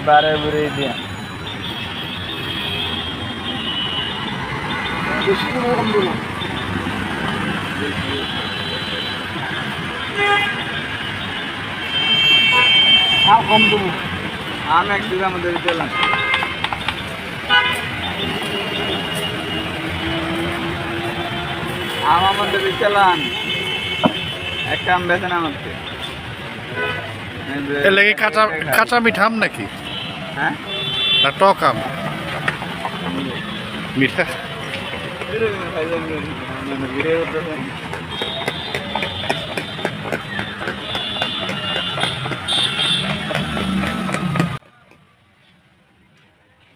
বারে বুড়ে দিয়ে বেশি কোনো কম দেবো না। আর কম দেবো। আম এক দিকে আমাদের দিলাম আম আমাদের চালান একটা আম বেছেন আমাকে এর লাগে কাঁচা কাঁচা মিঠা আম নাকি হ্যাঁ না টক আম মিঠা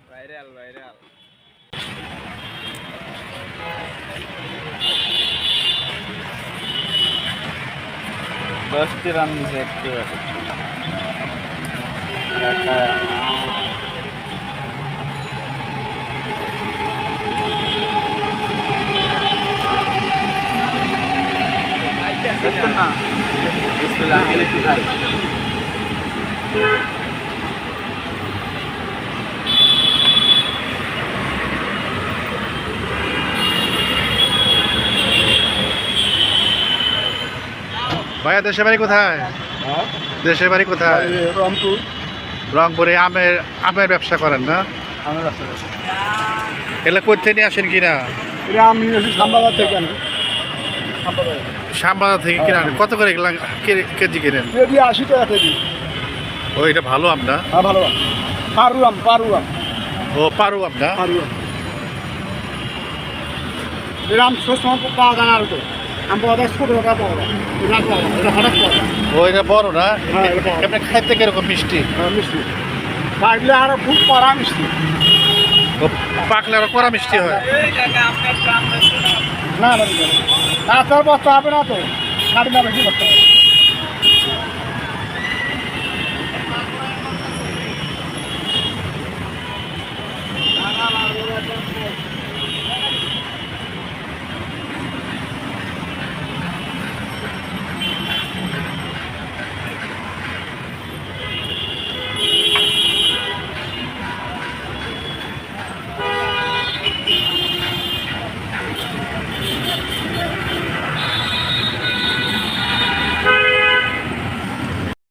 ভাইরাল ভাইরাল দশটি রান দিছে একটু না বিসমিল্লাহ আমি একটু খাই ভাইয়া দেশের বাড়ি কোথায় দেশের বাড়ি কোথায় রংপুর রংপুরে আমের আমের ব্যবসা করেন না আমার রাস্তা আছে। এগুলো কোথা নিয়ে আসেন কিনা এটা আমি এসে সাম্বাদার থেকে আনি সাম্বাদার শ্যামবাজার থেকে কিনা আনেন? কত করে এগুলা কেজি কিনেন কেজি 80 টাকা কেজি। ও এটা ভালো আম না হ্যাঁ ভালো আম পারু আম ও পারু আম না এটা আম সবসময় পাওয়া যায় না আর তো আম পাওয়া যায় ছোটো টাকা পাওয়া যায় এটা পাওয়া যায় এটা হঠাৎ পাওয়া যায় ও এটা বড় না হ্যাঁ, এটা বড়। এমনি খাইতে কিরকম মিষ্টি মিষ্টি পাকলে আরো খুব কড়া মিষ্টি ও পাকলে আরো কড়া মিষ্টি হয় না না না তোর বস্তা হবে না তো সাড়ে না বেশি করতে হবে